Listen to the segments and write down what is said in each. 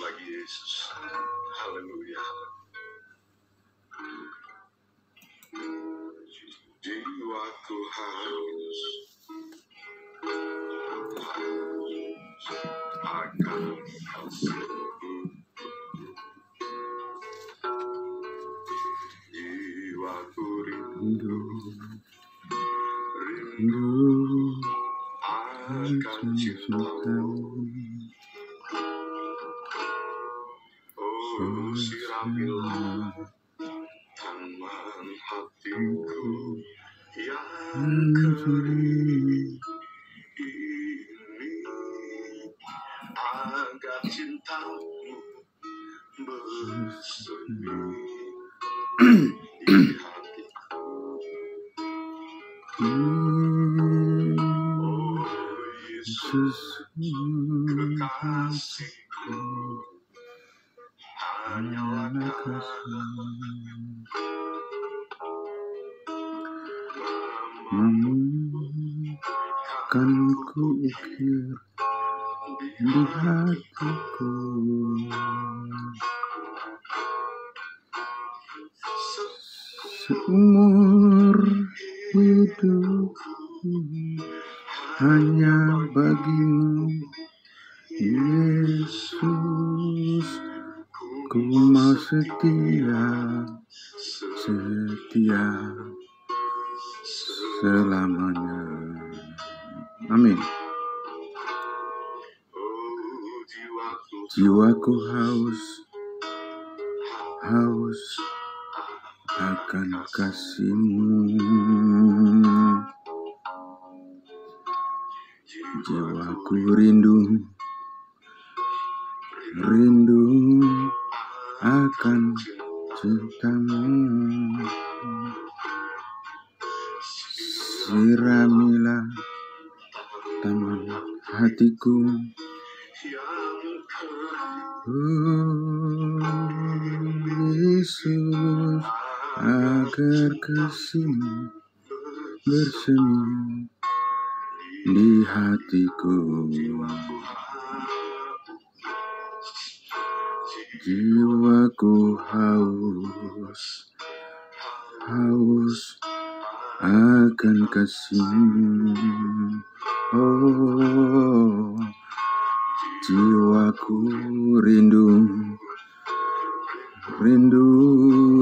lagi Yesus. Haleluya. Jiwaku haus akan kasih-Mu. Jiwaku rindu akan cinta-Mu. Oh, siramilah taman hatiku yang kering ini, agar cinta-Mu bersemi di hatiku. Oh Yesus, kekasihku, hanyalah kan ku ukir di hatiku, seumur hidupku hanya bagi-Mu Yesus. Ku mau setia selamanya. Amin. Jiwaku haus akan kasih-Mu. Jiwaku rindu akan cinta-Mu. Siramilah taman hatiku, oh Yesus, agar kasih-Mu bersemi di hatiku. Jiwaku haus akan kasih-Mu. Oh, jiwaku rindu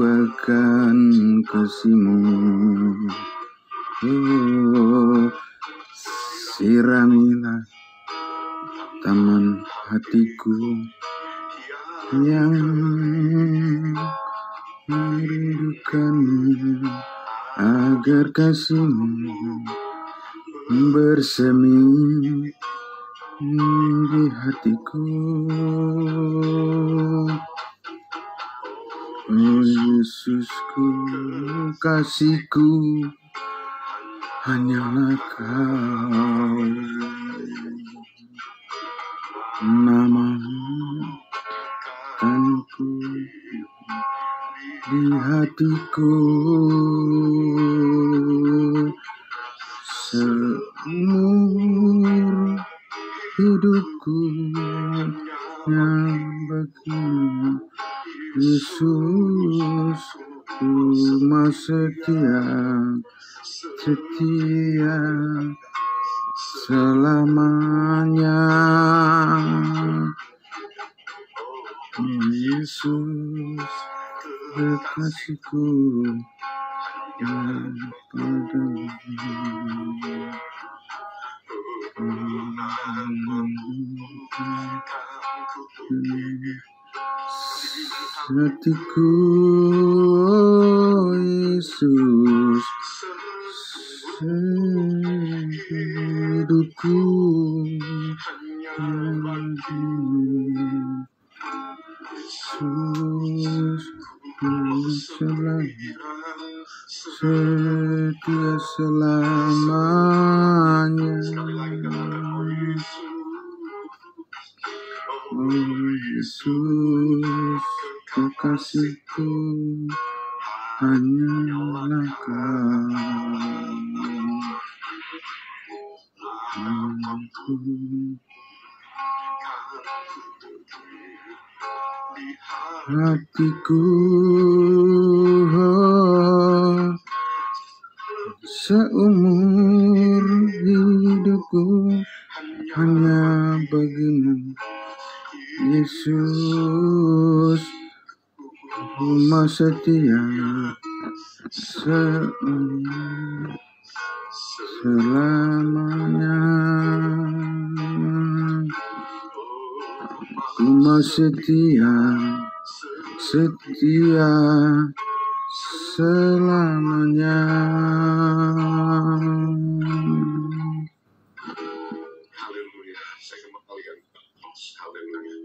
akan kasih-Mu. Oh, siramilah taman hatiku yang merindukan-Mu, agar kasih-Mu bersemi di hatiku. Oh Yesusku, kasihku, hanyalah Kau. Nama-Mu kan ku di hatiku, seumur hidupku yang bagi-Mu Yesus. Ku mau setia selamanya. Yesus, kekasihku yang padamu. Hatiku, oh Yesus, hidupku Yesus, setia selamanya. Oh Yesus, kekasihku, hanyalah Kau. hatiku seumur hidupku hanya bagimu, Yesus. Rumah setia selamanya. Rumah setia selamanya. Haleluya. Saya kembalikan haleluya.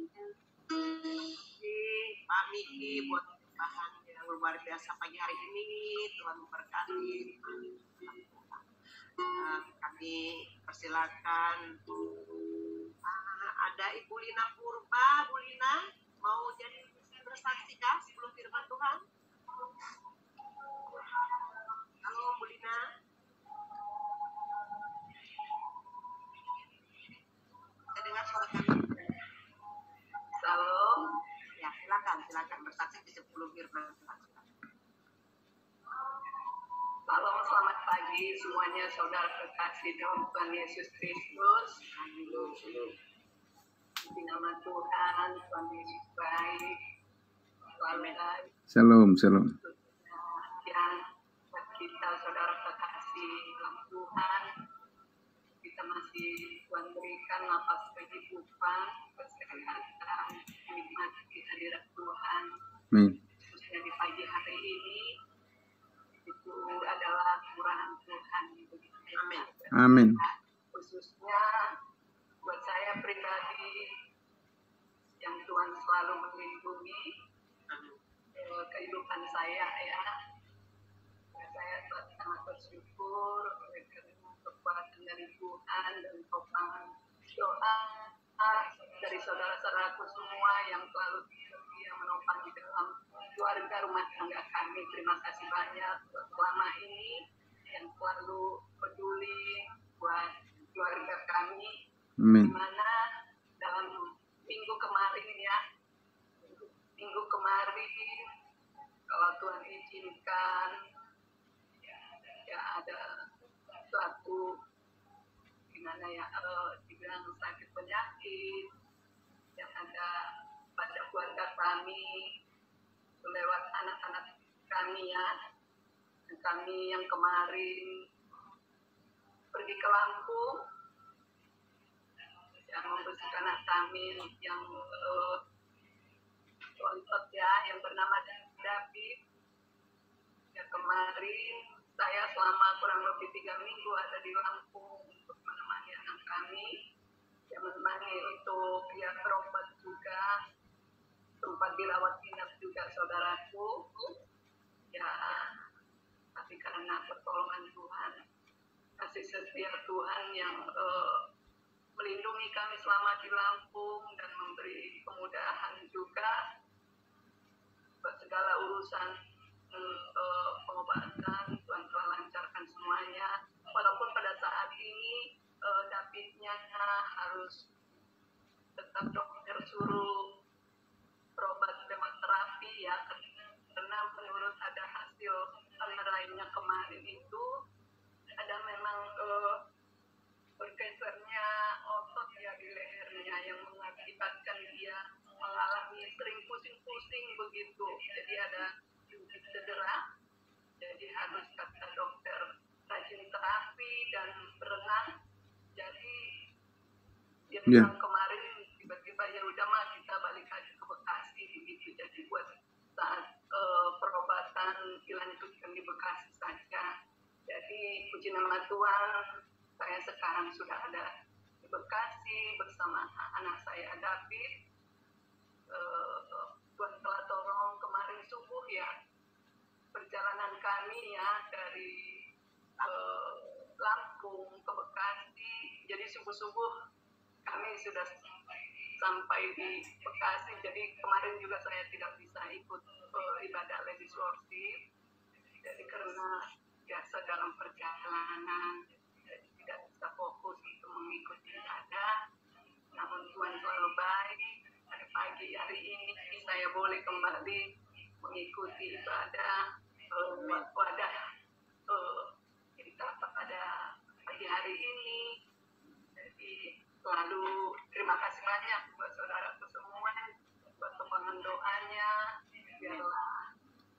Pak Miki buat bahan yang luar biasa pagi hari ini. Tuhan memberkati. Kami persilakan. Ada Ibu Lina Purba. Bu Lina mau jadi bersaksi kah sebelum firman Tuhan? Halo Bu Lina. Saya dengar suara kami. Halo. Ya, silakan bersaksi di sebelum firman Tuhan. Salam, selamat pagi semuanya saudara kekasih dalam Tuhan Yesus Kristus. Di nama Tuhan, Tuhan Yesus baik. Shalom. Yang buat kita saudara kekasih dalam Tuhan, kita masih Tuhan berikan napas kehidupan, kesehatan, menikmati hadirat Tuhan. Amin. Khususnya di pagi hari ini, itu adalah curahan Tuhan. Amin. Amin. Khususnya buat saya pribadi yang Tuhan selalu melindungi kehidupan saya ya. Saya sangat bersyukur karena kekuatan dari Tuhan dan topangan doa dari saudara-saudaraku semua yang selalu setia menopang di dalam keluarga rumah tangga kami. Terima kasih banyak selama ini yang selalu peduli buat keluarga kami. Amin. Di mana dalam minggu kemarin kalau Tuhan izinkan ya ada suatu gimana ya dibilang sakit penyakit yang ada pada keluarga kami lewat anak-anak kami ya. Kami yang kemarin pergi ke Lampung yang membersihkan anak kami yang kontak ya yang bernama David. Ya kemarin saya selama kurang lebih 3 minggu ada di Lampung untuk menemani anak kami, yang menemani untuk ya berobat juga, tempat dirawat inap juga saudaraku. Ya tapi karena pertolongan Tuhan, kasih setia Tuhan yang melindungi kami selama di Lampung dan memberi kemudahan juga buat segala urusan pengobatan. Tuhan telah lancarkan semuanya walaupun pada saat ini Davidnya harus tetap dokter suruh berobat terapi ya, karena menurut ada hasil MRI-nya kemarin itu ada memang bergesernya otot ya di lehernya yang mengakibatkan dia mengalami sering pusing-pusing begitu. Jadi ada sedikit cedera. Jadi harus kata dokter rajin terapi dan berenang. Jadi dia bilang kemarin tiba-tiba ya udah mah kita balik aja ke Bekasi begitu. Jadi buat saat perobatan dilanjutkan di Bekasi saja. Jadi puji nama Tuhan, saya sekarang sudah ada di Bekasi bersama anak saya David. Tuhan telah tolong kemarin subuh ya perjalanan kami ya dari Lampung ke Bekasi. Jadi subuh-subuh kami sudah sampai di Bekasi. Jadi kemarin juga saya tidak bisa ikut ibadah Ladies Worship. Jadi karena biasa dalam perjalanan, jadi tidak bisa fokus untuk mengikuti ibadah. Namun Tuhan selalu baik. Pada pagi hari ini saya boleh kembali mengikuti ibadah wadah kita pada pagi hari ini. Jadi selalu terima kasih banyak buat saudaraku semua, buat kembangan doanya, biarlah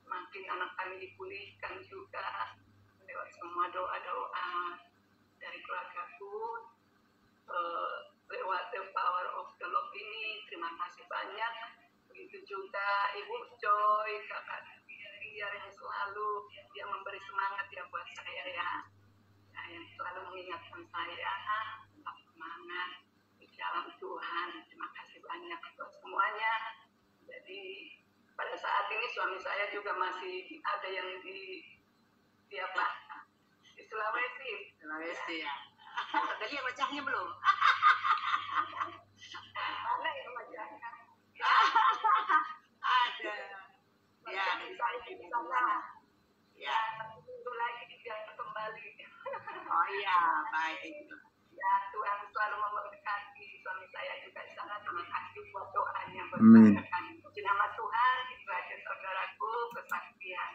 makin anak kami dipulihkan juga lewat semua doa-doa dari keluargaku, lewat the power of the Lord ini. Terima kasih banyak. Begitu juga Ibu Joy, kakak biar yang selalu dia memberi semangat ya buat saya ya, yang selalu mengingatkan saya tetap semangat di dalam Tuhan. Terima kasih banyak buat semuanya. Jadi pada saat ini suami saya juga masih ada yang di Sulawesi ya. Tadi yang wajahnya belum? Mana yang wajahnya? Ada. Ya, dari sana. Ya. Minggu lagi dia kembali. Oh iya, baik. Ya, Tuhan selalu memberkati suami saya juga di sana. Terima kasih buat doanya. Amin. Puji nama Tuhan, itu aja saudaraku kesaksian.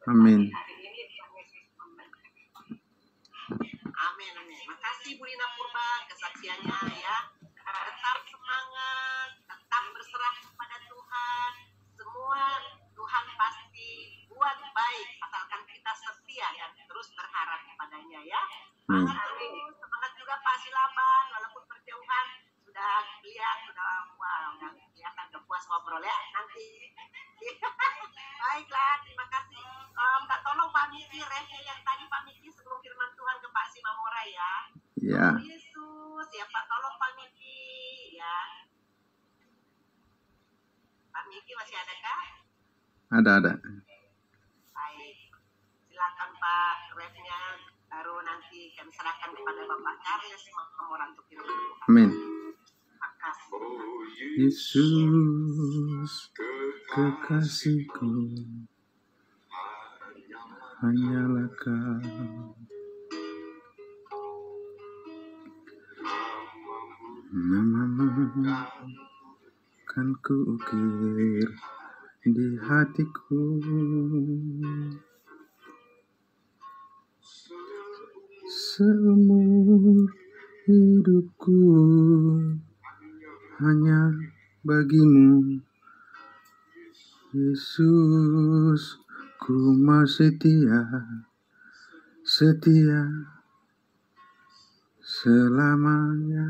Amin. Hari ini Tuhan Yesus memberkati. Amin, amin. Makasih Bu Lina Purba kesaksiannya ya. Tetap semangat, tetap berserah kepada Tuhan. Semua Tuhan pasti buat baik asalkan kita setia dan terus berharap kepadanya ya. Semangat terus, semangat juga Pak Silaban walaupun berjauhan sudah lihat sudah kelihatan udah puas ngobrol ya nanti. Baiklah, terima kasih. Mbak tolong Pak Miki refnya yang tadi Pak Miki sebelum firman Tuhan ke Pak Simamora ya. Ya. Oh, Yesus, ya Pak tolong Pak Miki ya. Pak Miki masih ada kah? Ada. Baik. Silakan Pak refnya baru nanti kami serahkan kepada Bapak Charles Mamora untuk firman Tuhan. Amin. Makasih. Oh Yesus, kekasihku, hanyalah Kau. Namamu kan kuukir di hatiku, seumur hidupku hanya bagimu. Yesus, ku mau setia selamanya.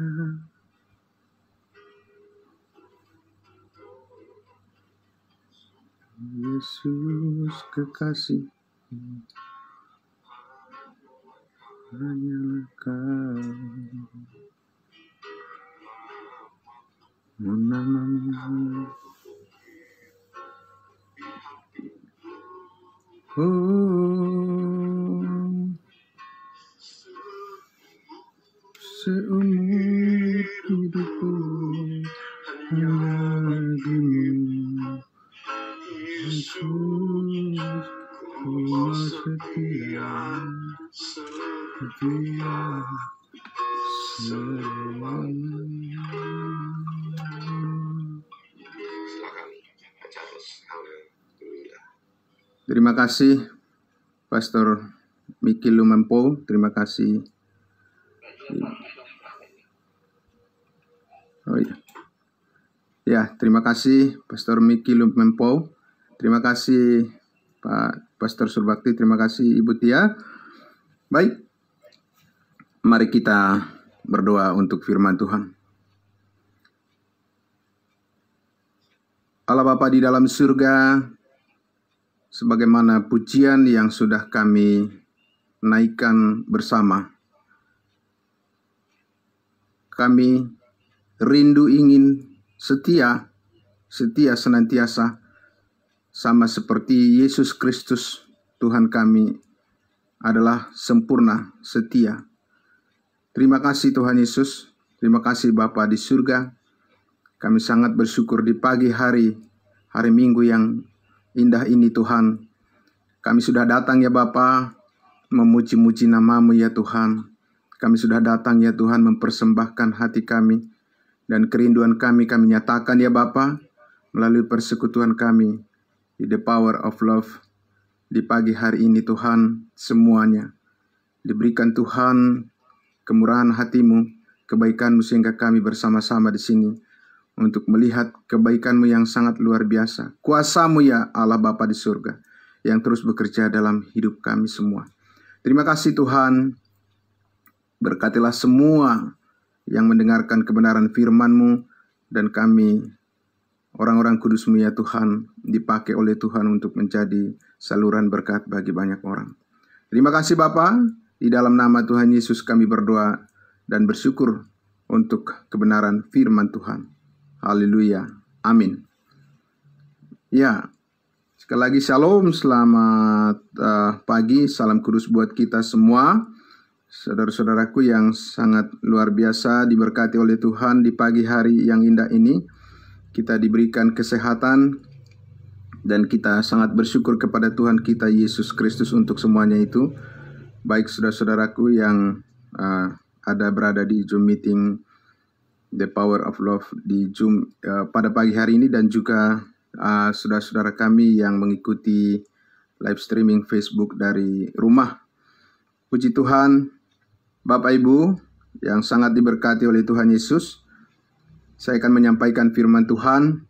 Yesus kekasihku, hanyalah Kau. Namamu, oh, seumur hidupku hanya bagimu. Yesus, ku mau setia selamanya. Silakan Pak Charles. Alhamdulillah. Terima kasih Pastor Miki Lumempo. Terima kasih. Oh iya. Ya, terima kasih Pastor Miki Lumempo. Terima kasih Pak Pastor Surbakti. Terima kasih Ibu Tia. Baik. Mari kita berdoa untuk firman Tuhan. Allah Bapa di dalam surga, sebagaimana pujian yang sudah kami naikkan bersama, kami rindu ingin setia senantiasa, sama seperti Yesus Kristus Tuhan kami adalah sempurna setia. Terima kasih Tuhan Yesus, terima kasih Bapa di surga. Kami sangat bersyukur di pagi hari Minggu yang indah ini Tuhan. Kami sudah datang ya Bapa, memuji-muji nama-Mu ya Tuhan. Kami sudah datang ya Tuhan mempersembahkan hati kami dan kerinduan kami nyatakan ya Bapa, melalui persekutuan kami di The Power of Love di pagi hari ini Tuhan. Semuanya diberikan Tuhan kemurahan hati-Mu, kebaikan-Mu, sehingga kami bersama-sama di sini untuk melihat kebaikan-Mu yang sangat luar biasa. Kuasa-Mu ya Allah Bapa di surga yang terus bekerja dalam hidup kami semua. Terima kasih Tuhan. Berkatilah semua yang mendengarkan kebenaran firman-Mu, dan kami orang-orang kudus-Mu ya Tuhan, dipakai oleh Tuhan untuk menjadi saluran berkat bagi banyak orang. Terima kasih Bapa, di dalam nama Tuhan Yesus kami berdoa dan bersyukur untuk kebenaran firman Tuhan. Haleluya, amin. Ya, sekali lagi shalom, selamat pagi, salam kudus buat kita semua. Saudara-saudaraku yang sangat luar biasa, diberkati oleh Tuhan di pagi hari yang indah ini. Kita diberikan kesehatan dan kita sangat bersyukur kepada Tuhan kita Yesus Kristus untuk semuanya itu. Baik saudara-saudaraku yang berada di Zoom meeting The Power of Love di Zoom pada pagi hari ini, dan juga saudara-saudara kami yang mengikuti live streaming Facebook dari rumah. Puji Tuhan, Bapak Ibu yang sangat diberkati oleh Tuhan Yesus. Saya akan menyampaikan firman Tuhan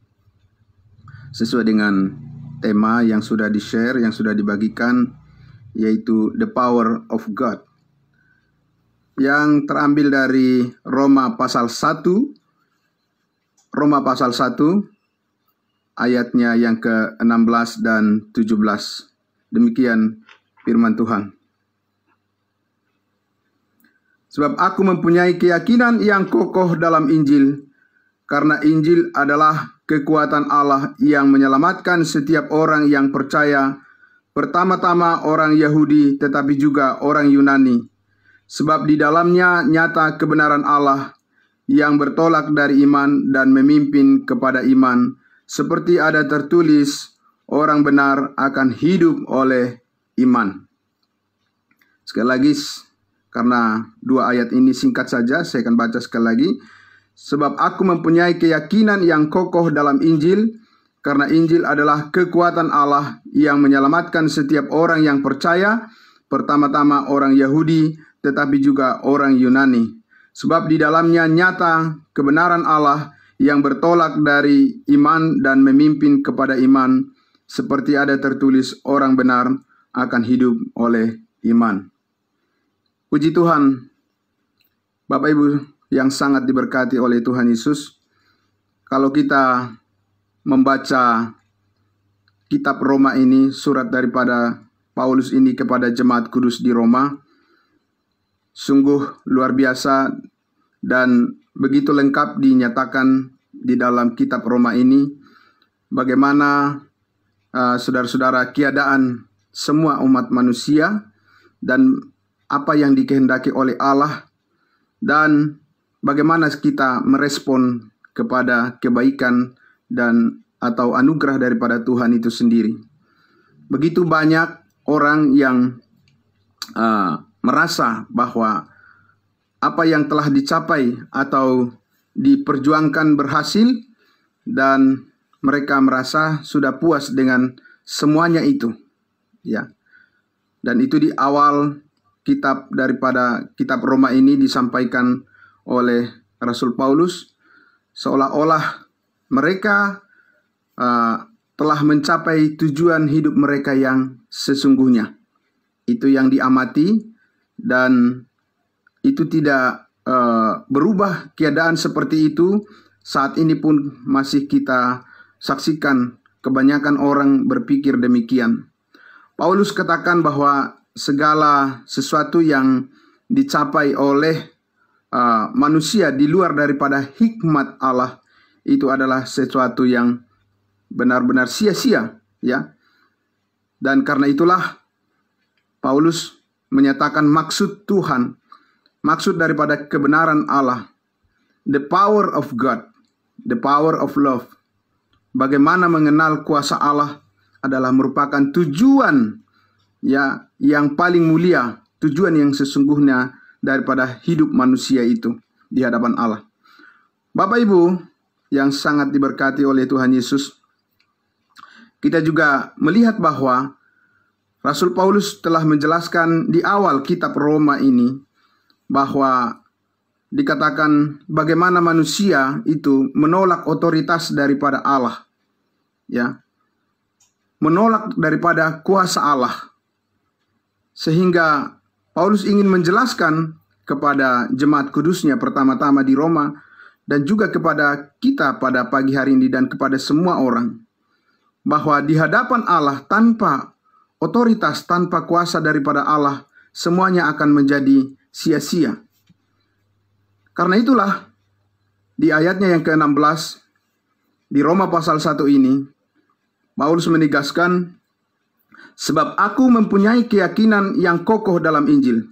sesuai dengan tema yang sudah di-share, yang sudah dibagikan, yaitu The Power of God, yang terambil dari Roma pasal 1, ayatnya yang ke-16 dan 17. Demikian firman Tuhan. Sebab aku mempunyai keyakinan yang kokoh dalam Injil, karena Injil adalah kekuatan Allah yang menyelamatkan setiap orang yang percaya, pertama-tama orang Yahudi tetapi juga orang Yunani. Sebab di dalamnya nyata kebenaran Allah yang bertolak dari iman dan memimpin kepada iman, seperti ada tertulis, orang benar akan hidup oleh iman. Sekali lagi, karena dua ayat ini singkat saja, saya akan baca sekali lagi. Sebab aku mempunyai keyakinan yang kokoh dalam Injil, karena Injil adalah kekuatan Allah yang menyelamatkan setiap orang yang percaya, pertama-tama orang Yahudi, tetapi juga orang Yunani. Sebab di dalamnya nyata kebenaran Allah yang bertolak dari iman dan memimpin kepada iman, seperti ada tertulis, orang benar akan hidup oleh iman. Puji Tuhan, Bapak Ibu yang sangat diberkati oleh Tuhan Yesus. Kalau kita membaca kitab Roma ini, surat daripada Paulus ini kepada jemaat kudus di Roma, sungguh luar biasa dan begitu lengkap dinyatakan di dalam kitab Roma ini, bagaimana saudara-saudara keadaan semua umat manusia dan apa yang dikehendaki oleh Allah, dan bagaimana kita merespon kepada kebaikan dan atau anugerah daripada Tuhan itu sendiri. Begitu banyak orang yang merasa bahwa apa yang telah dicapai atau diperjuangkan berhasil, dan mereka merasa sudah puas dengan semuanya itu, ya. Dan itu di awal daripada kitab Roma ini disampaikan oleh Rasul Paulus, seolah-olah mereka telah mencapai tujuan hidup mereka yang sesungguhnya. Itu yang diamati, dan itu tidak berubah keadaan seperti itu. Saat ini pun masih kita saksikan kebanyakan orang berpikir demikian. Paulus katakan bahwa segala sesuatu yang dicapai oleh manusia di luar daripada hikmat Allah itu adalah sesuatu yang benar-benar sia-sia, ya. Dan karena itulah Paulus menyatakan maksud Tuhan, maksud daripada kebenaran Allah, the power of God, the power of love. Bagaimana mengenal kuasa Allah adalah merupakan tujuan, ya, yang paling mulia, tujuan yang sesungguhnya daripada hidup manusia itu di hadapan Allah. Bapak Ibu yang sangat diberkati oleh Tuhan Yesus, kita juga melihat bahwa Rasul Paulus telah menjelaskan di awal kitab Roma ini bahwa dikatakan bagaimana manusia itu menolak otoritas daripada Allah, ya, menolak daripada kuasa Allah, sehingga Paulus ingin menjelaskan kepada jemaat kudusnya pertama-tama di Roma dan juga kepada kita pada pagi hari ini dan kepada semua orang bahwa di hadapan Allah tanpa otoritas, tanpa kuasa daripada Allah, semuanya akan menjadi sia-sia. Karena itulah di ayatnya yang ke-16 di Roma pasal 1 ini Paulus menegaskan, sebab aku mempunyai keyakinan yang kokoh dalam Injil.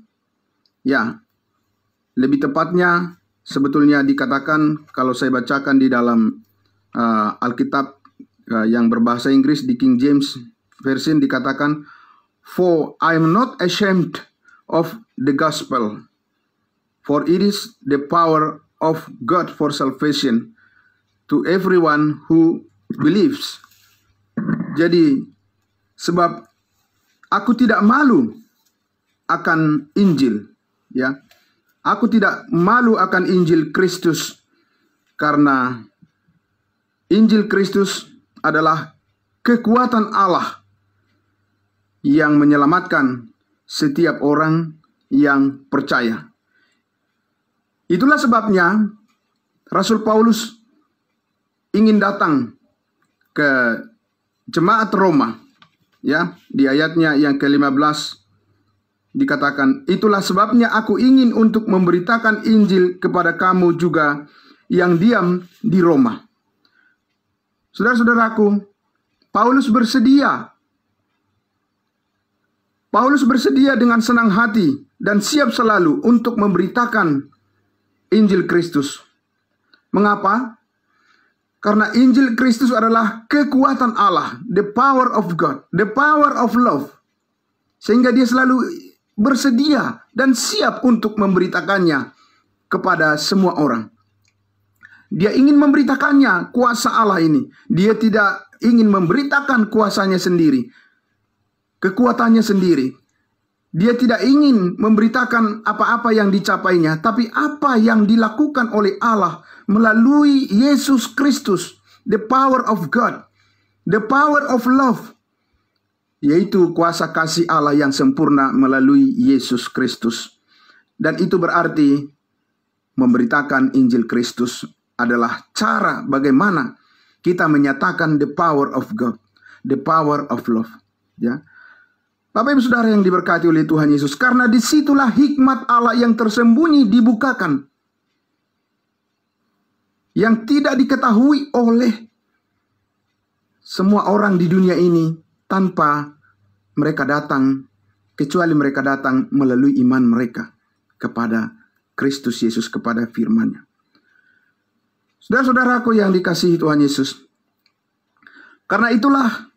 Ya, lebih tepatnya sebetulnya dikatakan, kalau saya bacakan di dalam Alkitab yang berbahasa Inggris di King James Version dikatakan, for I am not ashamed of the gospel, for it is the power of God for salvation to everyone who believes. Jadi, sebab aku tidak malu akan Injil, ya. Aku tidak malu akan Injil Kristus, karena Injil Kristus adalah kekuatan Allah yang menyelamatkan setiap orang yang percaya. Itulah sebabnya Rasul Paulus ingin datang ke jemaat Roma, ya, di ayatnya yang ke-15 dikatakan, itulah sebabnya aku ingin untuk memberitakan Injil kepada kamu juga yang diam di Roma. Saudara-saudaraku, Paulus bersedia dengan senang hati dan siap selalu untuk memberitakan Injil Kristus. Mengapa? Karena Injil Kristus adalah kekuatan Allah, the power of God, the power of love. Sehingga dia selalu bersedia dan siap untuk memberitakannya kepada semua orang. Dia ingin memberitakannya kuasa Allah ini. Dia tidak ingin memberitakan kuasanya sendiri, kekuatannya sendiri. Dia tidak ingin memberitakan apa-apa yang dicapainya, tapi apa yang dilakukan oleh Allah melalui Yesus Kristus, the power of God, the power of love, yaitu kuasa kasih Allah yang sempurna melalui Yesus Kristus. Dan itu berarti memberitakan Injil Kristus adalah cara bagaimana kita menyatakan the power of God, the power of love, ya. Bapak Ibu Saudara yang diberkati oleh Tuhan Yesus, karena disitulah hikmat Allah yang tersembunyi dibukakan, yang tidak diketahui oleh semua orang di dunia ini tanpa mereka datang, kecuali mereka datang melalui iman mereka kepada Kristus Yesus, kepada firman-Nya. Saudara-saudaraku yang dikasihi Tuhan Yesus, karena itulah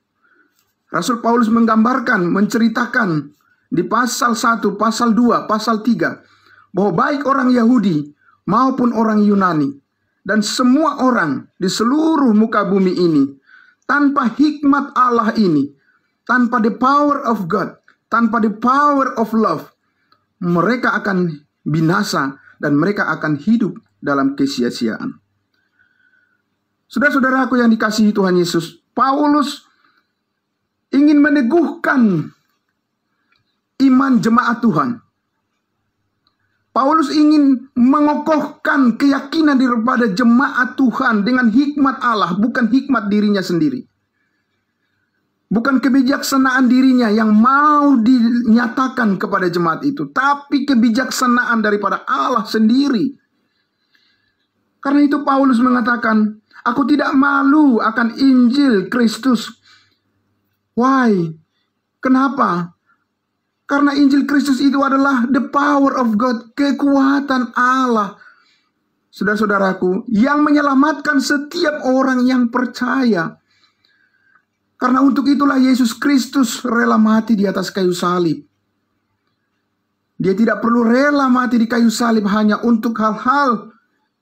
Rasul Paulus menggambarkan, menceritakan di pasal 1, pasal 2, pasal 3, bahwa baik orang Yahudi maupun orang Yunani, dan semua orang di seluruh muka bumi ini, tanpa hikmat Allah ini, tanpa the power of God, tanpa the power of love, mereka akan binasa dan mereka akan hidup dalam kesia-siaan. Saudara-saudaraku yang dikasihi Tuhan Yesus, Paulus ingin meneguhkan iman jemaat Tuhan. Paulus ingin mengokohkan keyakinan daripada jemaat Tuhan dengan hikmat Allah, bukan hikmat dirinya sendiri. Bukan kebijaksanaan dirinya yang mau dinyatakan kepada jemaat itu, tapi kebijaksanaan daripada Allah sendiri. Karena itu Paulus mengatakan, aku tidak malu akan Injil Kristus. Why? Kenapa? Karena Injil Kristus itu adalah the power of God, kekuatan Allah. Saudara-saudaraku, yang menyelamatkan setiap orang yang percaya. Karena untuk itulah Yesus Kristus rela mati di atas kayu salib. Dia tidak perlu rela mati di kayu salib hanya untuk hal-hal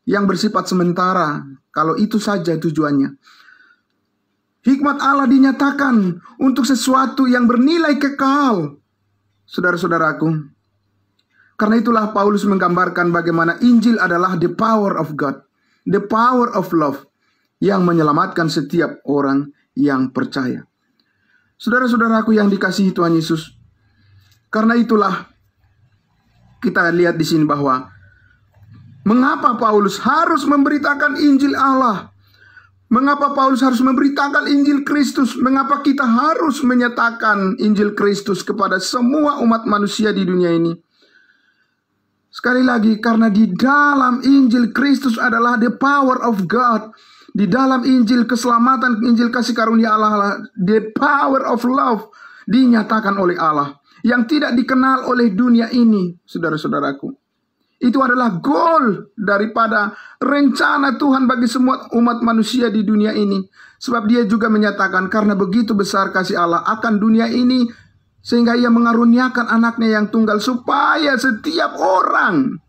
yang bersifat sementara, kalau itu saja tujuannya. Hikmat Allah dinyatakan untuk sesuatu yang bernilai kekal, saudara-saudaraku. Karena itulah Paulus menggambarkan bagaimana Injil adalah the power of God, the power of love, yang menyelamatkan setiap orang yang percaya. Saudara-saudaraku yang dikasihi Tuhan Yesus, karena itulah kita lihat di sini bahwa mengapa Paulus harus memberitakan Injil Allah? Mengapa Paulus harus memberitakan Injil Kristus? Mengapa kita harus menyatakan Injil Kristus kepada semua umat manusia di dunia ini? Sekali lagi, karena di dalam Injil Kristus adalah the power of God. Di dalam Injil keselamatan, Injil kasih karunia Allah, the power of love dinyatakan oleh Allah, yang tidak dikenal oleh dunia ini, saudara-saudaraku. Itu adalah goal daripada rencana Tuhan bagi semua umat manusia di dunia ini. Sebab dia juga menyatakan karena begitu besar kasih Allah akan dunia ini, sehingga ia mengaruniakan anaknya yang tunggal supaya setiap orang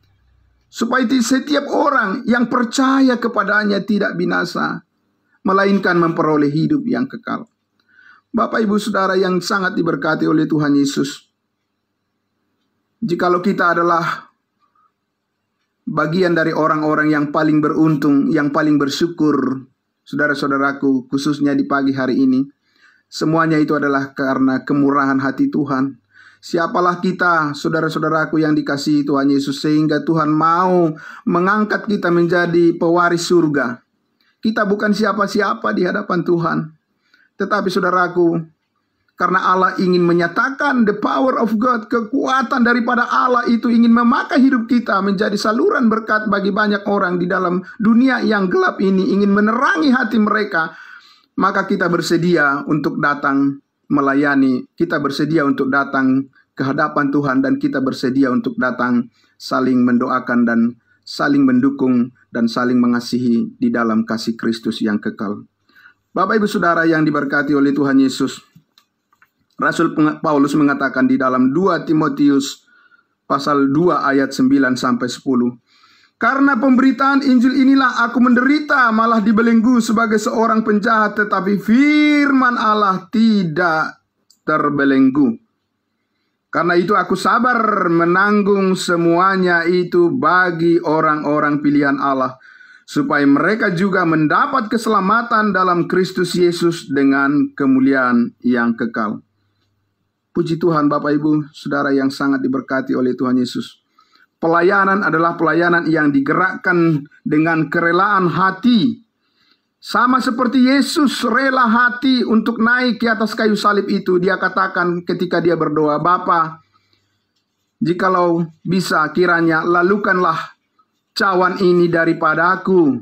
yang percaya kepadanya tidak binasa, melainkan memperoleh hidup yang kekal. Bapak ibu saudara yang sangat diberkati oleh Tuhan Yesus, jikalau kita adalah bagian dari orang-orang yang paling beruntung, yang paling bersyukur, saudara-saudaraku, khususnya di pagi hari ini, semuanya itu adalah karena kemurahan hati Tuhan. Siapalah kita, saudara-saudaraku yang dikasihi Tuhan Yesus, sehingga Tuhan mau mengangkat kita menjadi pewaris surga. Kita bukan siapa-siapa di hadapan Tuhan. Tetapi saudaraku, karena Allah ingin menyatakan the power of God, kekuatan daripada Allah itu ingin memakai hidup kita menjadi saluran berkat bagi banyak orang di dalam dunia yang gelap ini, ingin menerangi hati mereka, maka kita bersedia untuk datang melayani, kita bersedia untuk datang ke hadapan Tuhan, dan kita bersedia untuk datang saling mendoakan dan saling mendukung dan saling mengasihi di dalam kasih Kristus yang kekal. Bapak ibu saudara yang diberkati oleh Tuhan Yesus, Rasul Paulus mengatakan di dalam 2 Timotius pasal 2 ayat 9 sampai 10. Karena pemberitaan Injil inilah aku menderita, malah dibelenggu sebagai seorang penjahat, tetapi firman Allah tidak terbelenggu. Karena itu aku sabar menanggung semuanya itu bagi orang-orang pilihan Allah, supaya mereka juga mendapat keselamatan dalam Kristus Yesus dengan kemuliaan yang kekal. Puji Tuhan Bapak Ibu Saudara yang sangat diberkati oleh Tuhan Yesus. Pelayanan adalah pelayanan yang digerakkan dengan kerelaan hati. Sama seperti Yesus rela hati untuk naik ke atas kayu salib itu. Dia katakan ketika dia berdoa, Bapa, jikalau bisa kiranya lalukanlah cawan ini daripada aku.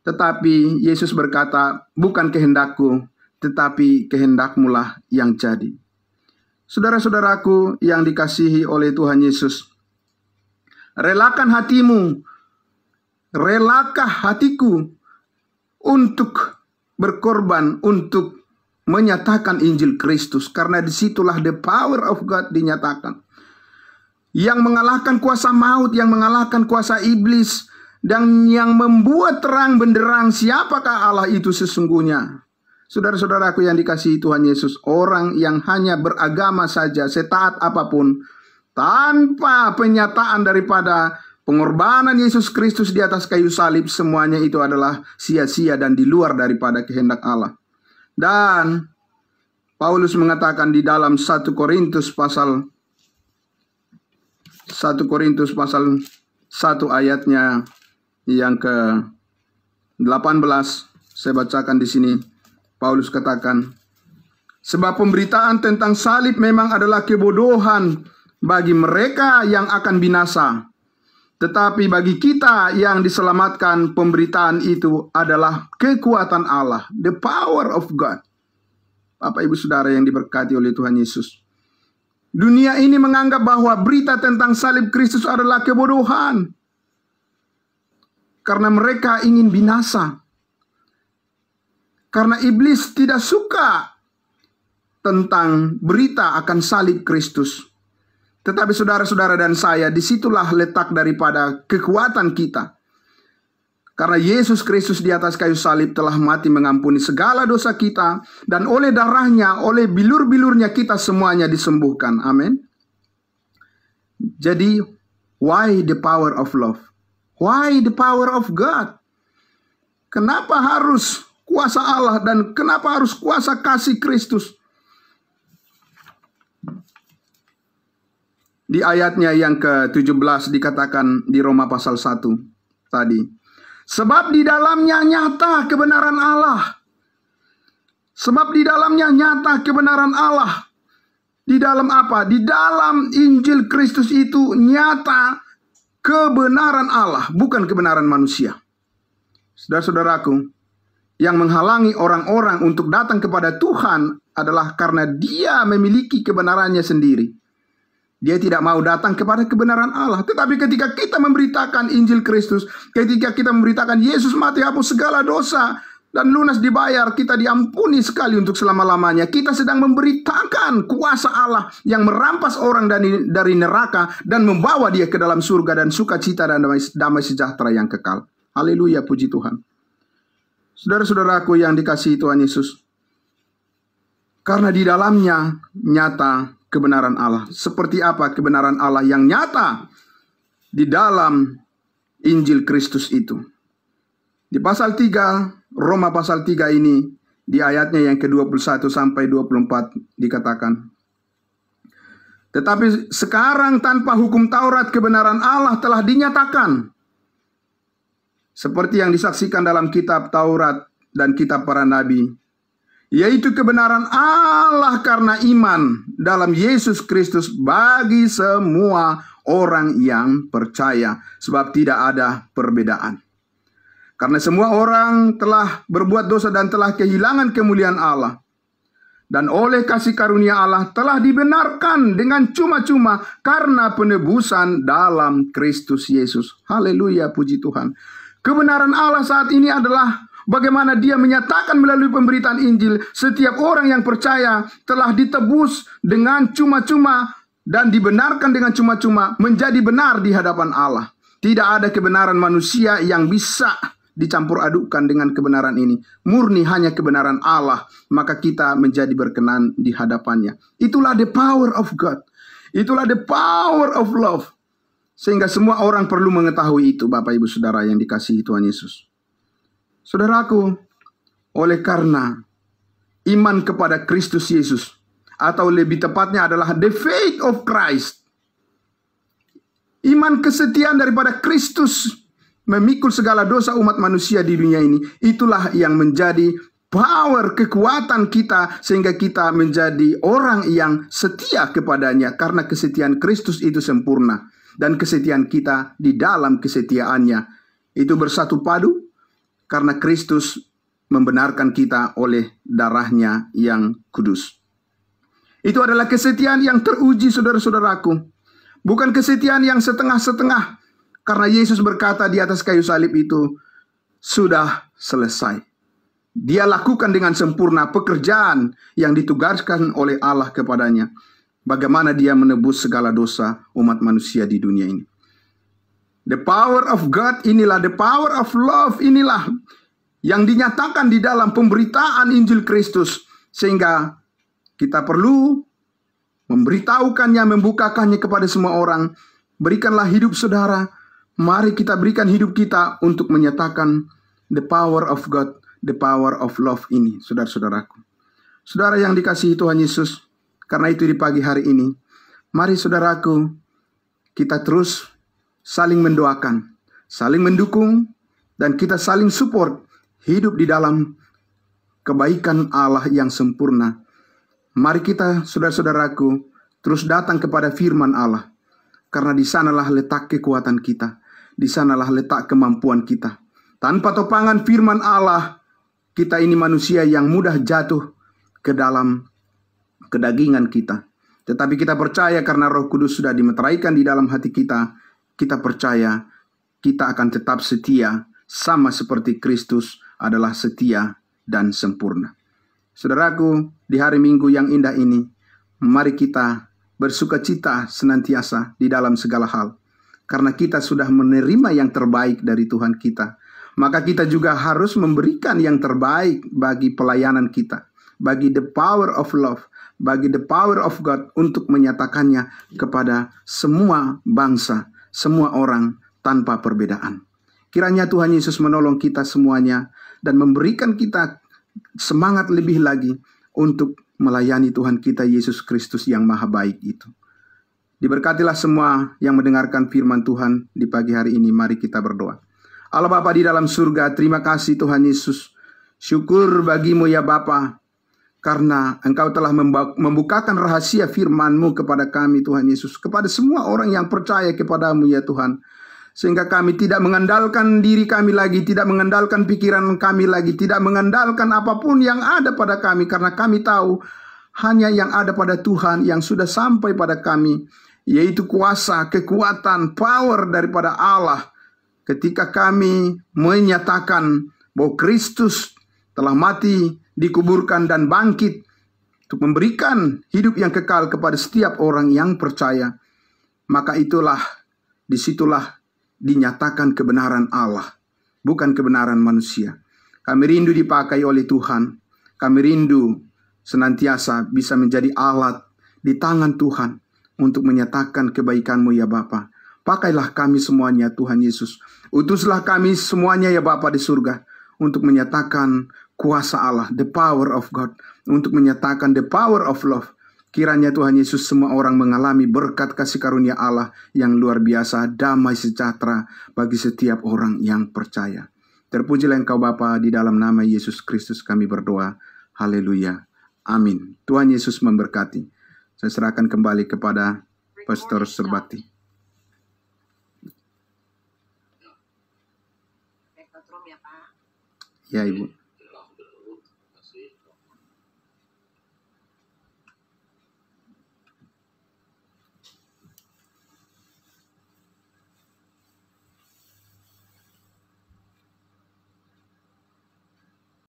Tetapi Yesus berkata, bukan kehendakku, tetapi kehendakmulah yang jadi. Saudara-saudaraku yang dikasihi oleh Tuhan Yesus, relakan hatimu, relakah hatiku untuk berkorban, untuk menyatakan Injil Kristus, karena disitulah the power of God dinyatakan, yang mengalahkan kuasa maut, yang mengalahkan kuasa iblis, dan yang membuat terang benderang siapakah Allah itu sesungguhnya. Saudara-saudaraku yang dikasihi Tuhan Yesus, orang yang hanya beragama saja, setaat apapun, tanpa penyataan daripada pengorbanan Yesus Kristus di atas kayu salib, semuanya itu adalah sia-sia dan di luar daripada kehendak Allah. Dan Paulus mengatakan di dalam 1 Korintus pasal 1 ayatnya yang ke-18, saya bacakan di sini. Paulus katakan, sebab pemberitaan tentang salib memang adalah kebodohan bagi mereka yang akan binasa. Tetapi bagi kita yang diselamatkan, pemberitaan itu adalah kekuatan Allah, the power of God. Bapak ibu saudara yang diberkati oleh Tuhan Yesus, dunia ini menganggap bahwa berita tentang salib Kristus adalah kebodohan, karena mereka ingin binasa. Karena iblis tidak suka tentang berita akan salib Kristus. Tetapi saudara-saudara dan saya, disitulah letak daripada kekuatan kita. Karena Yesus Kristus di atas kayu salib telah mati mengampuni segala dosa kita, dan oleh darahnya, oleh bilur-bilurnya kita semuanya disembuhkan. Amin. Jadi, why the power of love? Why the power of God? Kenapa harus kuasa Allah dan kenapa harus kuasa kasih Kristus? Di ayatnya yang ke-17 dikatakan di Roma pasal 1 tadi. Sebab di dalamnya nyata kebenaran Allah. Sebab di dalamnya nyata kebenaran Allah. Di dalam apa? Di dalam Injil Kristus itu nyata kebenaran Allah, bukan kebenaran manusia. Saudara-saudaraku, yang menghalangi orang-orang untuk datang kepada Tuhan adalah karena dia memiliki kebenarannya sendiri. Dia tidak mau datang kepada kebenaran Allah. Tetapi ketika kita memberitakan Injil Kristus, ketika kita memberitakan Yesus mati hapus segala dosa dan lunas dibayar, kita diampuni sekali untuk selama-lamanya. Kita sedang memberitakan kuasa Allah yang merampas orang dari neraka dan membawa dia ke dalam surga dan sukacita dan damai sejahtera yang kekal. Haleluya, puji Tuhan. Saudara-saudaraku yang dikasihi Tuhan Yesus, karena di dalamnya nyata kebenaran Allah. Seperti apa kebenaran Allah yang nyata di dalam Injil Kristus itu? Di pasal 3, Roma pasal 3 ini, di ayatnya yang ke-21 sampai 24 dikatakan, tetapi sekarang tanpa hukum Taurat kebenaran Allah telah dinyatakan, seperti yang disaksikan dalam kitab Taurat dan kitab para nabi, yaitu kebenaran Allah karena iman dalam Yesus Kristus bagi semua orang yang percaya, sebab tidak ada perbedaan. Karena semua orang telah berbuat dosa dan telah kehilangan kemuliaan Allah, dan oleh kasih karunia Allah telah dibenarkan dengan cuma-cuma karena penebusan dalam Kristus Yesus. Haleluya, puji Tuhan. Kebenaran Allah saat ini adalah bagaimana dia menyatakan melalui pemberitaan Injil, setiap orang yang percaya telah ditebus dengan cuma-cuma dan dibenarkan dengan cuma-cuma, menjadi benar di hadapan Allah. Tidak ada kebenaran manusia yang bisa dicampur adukkan dengan kebenaran ini. Murni hanya kebenaran Allah, maka kita menjadi berkenan di hadapannya. Itulah the power of God. Itulah the power of love. Sehingga semua orang perlu mengetahui itu, Bapak Ibu Saudara yang dikasihi Tuhan Yesus. Saudaraku, oleh karena iman kepada Kristus Yesus, atau lebih tepatnya adalah the faith of Christ, iman kesetiaan daripada Kristus memikul segala dosa umat manusia di dunia ini, itulah yang menjadi power, kekuatan kita, sehingga kita menjadi orang yang setia kepadanya, karena kesetiaan Kristus itu sempurna, dan kesetiaan kita di dalam kesetiaannya itu bersatu padu, karena Kristus membenarkan kita oleh darahnya yang kudus. Itu adalah kesetiaan yang teruji, saudara-saudaraku. Bukan kesetiaan yang setengah-setengah. Karena Yesus berkata di atas kayu salib itu, sudah selesai. Dia lakukan dengan sempurna pekerjaan yang ditugaskan oleh Allah kepadanya. Bagaimana dia menebus segala dosa umat manusia di dunia ini. The power of God inilah, the power of love inilah yang dinyatakan di dalam pemberitaan Injil Kristus. Sehingga kita perlu memberitahukannya, membukakannya kepada semua orang. Berikanlah hidup saudara. Mari kita berikan hidup kita untuk menyatakan the power of God, the power of love ini, saudara-saudaraku. Saudara yang dikasihi Tuhan Yesus, karena itu di pagi hari ini, mari saudaraku, kita terus saling mendoakan, saling mendukung, dan kita saling support hidup di dalam kebaikan Allah yang sempurna. Mari kita, saudara-saudaraku, terus datang kepada firman Allah, karena di sanalah letak kekuatan kita, di sanalah letak kemampuan kita. Tanpa topangan firman Allah, kita ini manusia yang mudah jatuh ke dalam kedagingan kita. Tetapi kita percaya karena Roh Kudus sudah dimeteraikan di dalam hati kita, kita percaya kita akan tetap setia, sama seperti Kristus adalah setia dan sempurna. Saudaraku, di hari Minggu yang indah ini, mari kita bersukacita senantiasa di dalam segala hal. Karena kita sudah menerima yang terbaik dari Tuhan kita. maka kita juga harus memberikan yang terbaik bagi pelayanan kita, bagi the power of love, bagi the power of God untuk menyatakannya kepada semua bangsa, semua orang tanpa perbedaan. Kiranya Tuhan Yesus menolong kita semuanya dan memberikan kita semangat lebih lagi untuk melayani Tuhan kita Yesus Kristus yang maha baik itu. Diberkatilah semua yang mendengarkan firman Tuhan di pagi hari ini. Mari kita berdoa. Allah Bapa di dalam surga, terima kasih Tuhan Yesus. Syukur bagimu ya Bapa, karena Engkau telah membukakan rahasia firman-Mu kepada kami Tuhan Yesus, kepada semua orang yang percaya kepadamu ya Tuhan. Sehingga kami tidak mengandalkan diri kami lagi, tidak mengandalkan pikiran kami lagi, tidak mengandalkan apapun yang ada pada kami, karena kami tahu hanya yang ada pada Tuhan yang sudah sampai pada kami, yaitu kuasa, kekuatan, power daripada Allah. Ketika kami menyatakan bahwa Kristus telah mati, dikuburkan dan bangkit untuk memberikan hidup yang kekal kepada setiap orang yang percaya, maka disitulah dinyatakan kebenaran Allah, bukan kebenaran manusia. Kami rindu dipakai oleh Tuhan. Kami rindu senantiasa bisa menjadi alat di tangan Tuhan untuk menyatakan kebaikan-Mu ya Bapa. Pakailah kami semuanya Tuhan Yesus. Utuslah kami semuanya ya Bapa di surga untuk menyatakan kuasa Allah, the power of God, untuk menyatakan the power of love. Kiranya Tuhan Yesus semua orang mengalami berkat kasih karunia Allah yang luar biasa, damai sejahtera bagi setiap orang yang percaya. Terpujilah Engkau Bapa, di dalam nama Yesus Kristus kami berdoa. Haleluya. Amin. Tuhan Yesus memberkati. Saya serahkan kembali kepada Pastor Surbakti. Record room ya Pak. Ya Ibu.